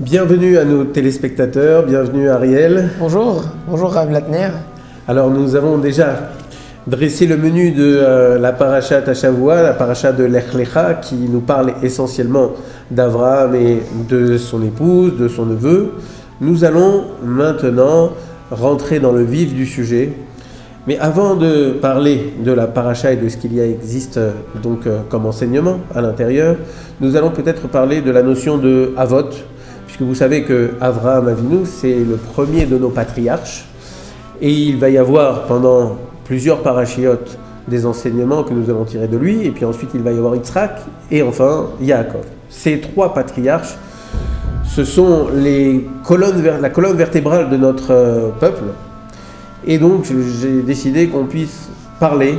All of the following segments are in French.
Bienvenue à nos téléspectateurs, bienvenue Ariel. Bonjour Rav Latner. Alors nous avons déjà dressé le menu de la paracha Tashavua, la paracha de Lech Lecha, qui nous parle essentiellement d'Abraham et de son épouse, de son neveu. Nous allons maintenant rentrer dans le vif du sujet. Mais avant de parler de la paracha et de ce qu'il y existe comme enseignement à l'intérieur, nous allons peut-être parler de la notion de Avot, puisque vous savez que Avraham Avinu, c'est le premier de nos patriarches, et il va y avoir pendant plusieurs parachiotes des enseignements que nous allons tirer de lui, et puis ensuite il va y avoir Yitzhak, et enfin Yaakov. Ces trois patriarches, ce sont la colonne vertébrale de notre peuple, et donc j'ai décidé qu'on puisse parler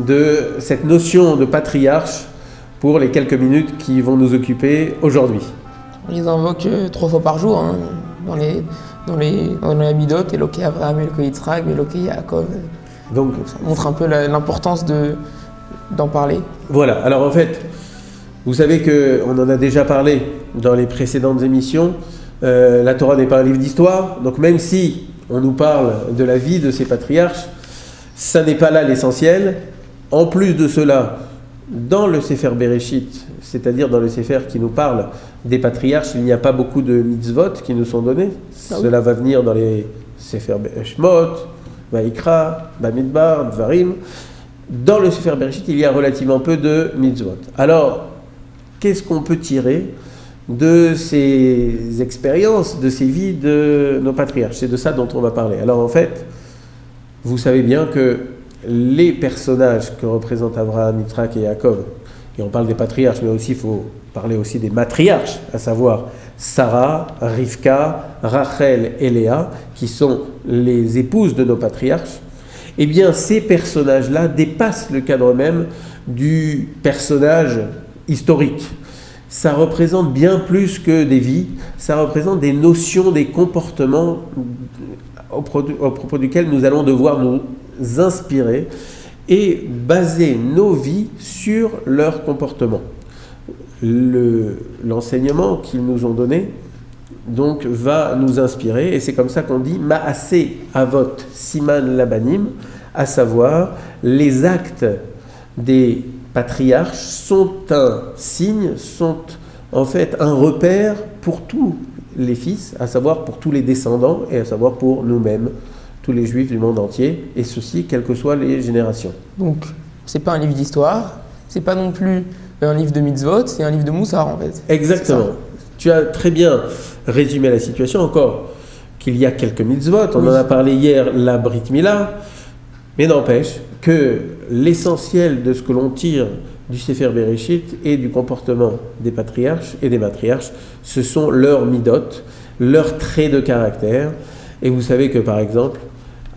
de cette notion de patriarche pour les quelques minutes qui vont nous occuper aujourd'hui. On les invoque 3 fois par jour dans les Amidot, Eloké Avraham, Eloké Yitzhak, Eloké Yaakov. Donc ça montre un peu l'importance d'en parler. Voilà, alors en fait, vous savez qu'on en a déjà parlé dans les précédentes émissions. La Torah n'est pas un livre d'histoire, donc même si on nous parle de la vie de ces patriarches, ça n'est pas là l'essentiel. En plus de cela, dans le Sefer Bereshit, c'est-à-dire dans le Sefer qui nous parle des patriarches, il n'y a pas beaucoup de mitzvot qui nous sont donnés. Cela va venir dans les Sefer Shemot, Vayikra, Bamidbar, Dvarim. Dans le Sefer Bereshit, il y a relativement peu de mitzvot. Alors, qu'est-ce qu'on peut tirer de ces expériences, de ces vies de nos patriarches? C'est de ça dont on va parler. Alors en fait, vous savez bien que les personnages que représentent Abraham, Yitzhak et Yaakov, et on parle des patriarches, mais aussi il faut parler aussi des matriarches, à savoir Sarah, Rivka, Rachel et Léa, qui sont les épouses de nos patriarches, eh bien ces personnages-là dépassent le cadre même du personnage historique. Ça représente bien plus que des vies, ça représente des notions, des comportements au propos duquel nous allons devoir nous inspirer et baser nos vies sur leur comportement. L'enseignement qu'ils nous ont donné donc va nous inspirer, et c'est comme ça qu'on dit Ma'aseh Avot Siman Labanim, à savoir les actes des patriarches sont un signe, sont en fait un repère pour tous les fils, à savoir pour tous les descendants et à savoir pour nous-mêmes, tous les juifs du monde entier, et ceci quelles que soient les générations. Donc, c'est pas un livre d'histoire, c'est pas non plus un livre de mitzvot, c'est un livre de moussar en fait. Exactement. Tu as très bien résumé la situation, encore qu'il y a quelques mitzvot, on en a parlé hier, la Brit Mila, mais n'empêche que l'essentiel de ce que l'on tire du Sefer Bereshit et du comportement des patriarches et des matriarches, ce sont leurs midot, leurs traits de caractère. Et vous savez que par exemple,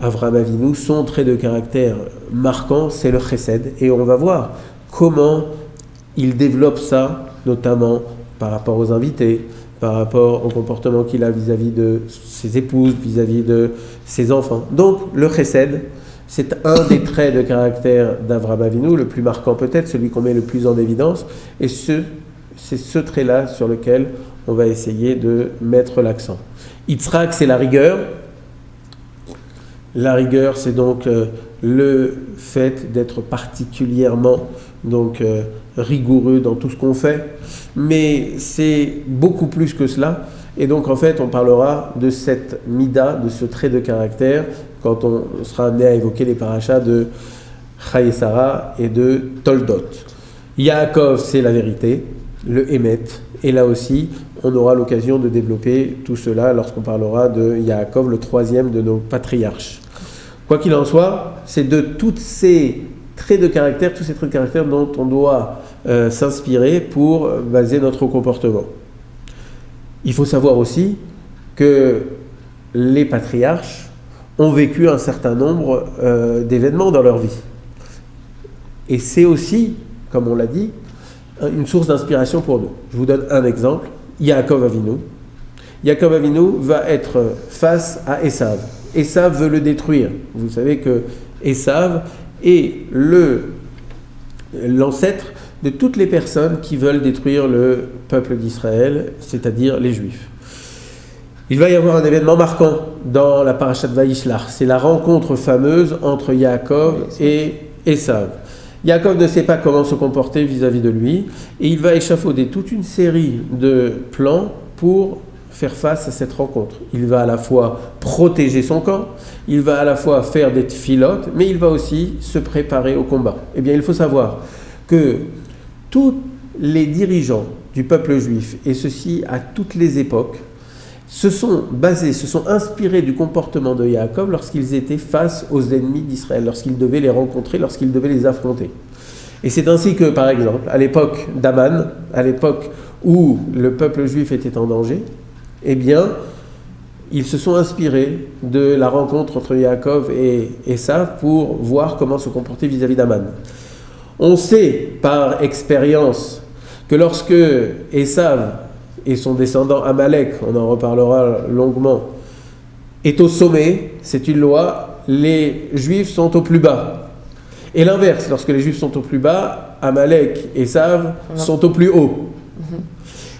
Avraham Avinu, son trait de caractère marquant, c'est le chesed. Et on va voir comment il développe ça, notamment par rapport aux invités, par rapport au comportement qu'il a vis-à-vis de ses épouses, vis-à-vis de ses enfants. Donc le chesed, c'est un des traits de caractère d'Avraham Avinu, le plus marquant peut-être, celui qu'on met le plus en évidence, et c'est ce trait-là sur lequel on va essayer de mettre l'accent. Yitzhak, c'est la rigueur. La rigueur, c'est donc le fait d'être particulièrement rigoureux dans tout ce qu'on fait, mais c'est beaucoup plus que cela. Et donc en fait, on parlera de cette mida, de ce trait de caractère, quand on sera amené à évoquer les parachas de Chayei Sarah et de Toldot. Yaakov, c'est la vérité, le Emet, et là aussi, on aura l'occasion de développer tout cela lorsqu'on parlera de Yaakov, le troisième de nos patriarches. Quoi qu'il en soit, c'est de tous ces traits de caractère dont on doit s'inspirer pour baser notre comportement. Il faut savoir aussi que les patriarches ont vécu un certain nombre d'événements dans leur vie. Et c'est aussi, comme on l'a dit, une source d'inspiration pour nous. Je vous donne un exemple. Yaakov Avinu. Yaakov Avinu va être face à Esav. Esav veut le détruire. Vous savez que Esav est l'ancêtre de toutes les personnes qui veulent détruire le peuple d'Israël, c'est-à-dire les Juifs. Il va y avoir un événement marquant dans la parashat Vayishlach. C'est la rencontre fameuse entre Yaakov et Esav. Yaakov ne sait pas comment se comporter vis-à-vis de lui et il va échafauder toute une série de plans pour faire face à cette rencontre. Il va à la fois protéger son camp, il va à la fois faire des tfilotes, mais il va aussi se préparer au combat. Eh bien, il faut savoir que tous les dirigeants du peuple juif, et ceci à toutes les époques, se sont inspirés du comportement de Yaakov lorsqu'ils étaient face aux ennemis d'Israël, lorsqu'ils devaient les rencontrer, lorsqu'ils devaient les affronter. Et c'est ainsi que, par exemple, à l'époque d'Aman, à l'époque où le peuple juif était en danger, eh bien, ils se sont inspirés de la rencontre entre Yaakov et Esav pour voir comment se comporter vis-à-vis d'Aman. On sait par expérience que lorsque Esav et son descendant Amalek, on en reparlera longuement, est au sommet, c'est une loi, les Juifs sont au plus bas. Et l'inverse, lorsque les Juifs sont au plus bas, Amalek et Esav sont au plus haut.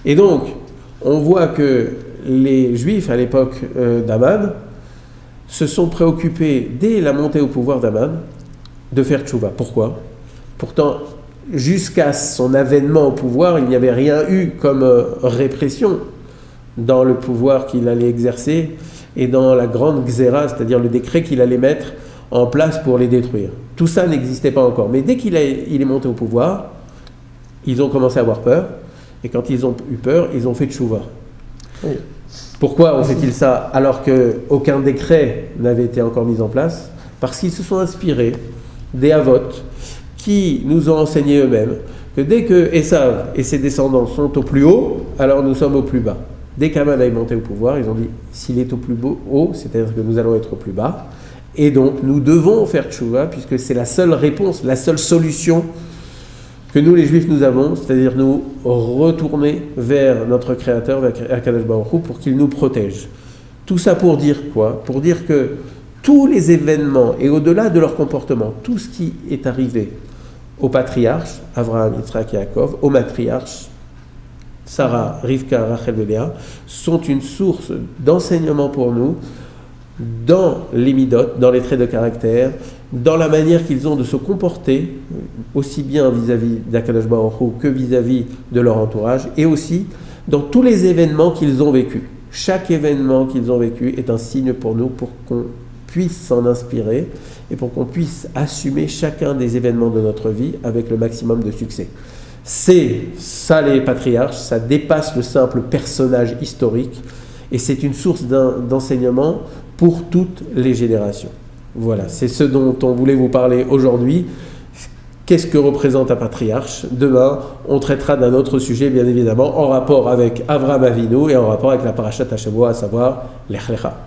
Et donc, on voit que les Juifs, à l'époque d'Aman, se sont préoccupés, dès la montée au pouvoir d'Aman, de faire tchouva. Pourquoi ? Pourtant, jusqu'à son avènement au pouvoir, il n'y avait rien eu comme répression dans le pouvoir qu'il allait exercer et dans la grande xéra, c'est-à-dire le décret qu'il allait mettre en place pour les détruire. Tout ça n'existait pas encore. Mais dès qu'il est monté au pouvoir, ils ont commencé à avoir peur. Et quand ils ont eu peur, ils ont fait tchouva. Oui. Pourquoi ont fait-ils ça alors qu'aucun décret n'avait été encore mis en place ? Parce qu'ils se sont inspirés des Havot qui nous ont enseigné eux-mêmes que dès que Esav et ses descendants sont au plus haut, alors nous sommes au plus bas. Dès qu'Aman est monté au pouvoir, ils ont dit s'il est au plus haut, c'est-à-dire que nous allons être au plus bas. Et donc nous devons faire tchouva puisque c'est la seule réponse, la seule solution que nous les Juifs nous avons, c'est-à-dire nous retourner vers notre Créateur, vers Akadosh Baruch Hu, pour qu'il nous protège. Tout ça pour dire quoi ? Pour dire que tous les événements, et au-delà de leur comportement, tout ce qui est arrivé aux patriarches, Abraham, Yitzhak et Yaakov, aux matriarches, Sarah, Rivka, Rachel et Léa, sont une source d'enseignement pour nous dans les midotes, dans les traits de caractère, dans la manière qu'ils ont de se comporter, aussi bien vis-à-vis d'Akadosh Baruch Hu que vis-à-vis de leur entourage, et aussi dans tous les événements qu'ils ont vécus. Chaque événement qu'ils ont vécu est un signe pour nous, pour qu'on puisse s'en inspirer et pour qu'on puisse assumer chacun des événements de notre vie avec le maximum de succès. C'est ça les patriarches, ça dépasse le simple personnage historique et c'est une source d'enseignement pour toutes les générations. Voilà, c'est ce dont on voulait vous parler aujourd'hui. Qu'est-ce que représente un patriarche ? Demain, on traitera d'un autre sujet, bien évidemment, en rapport avec Avraham Avinu et en rapport avec la parashat Hashavua, à savoir l'Ech Lecha.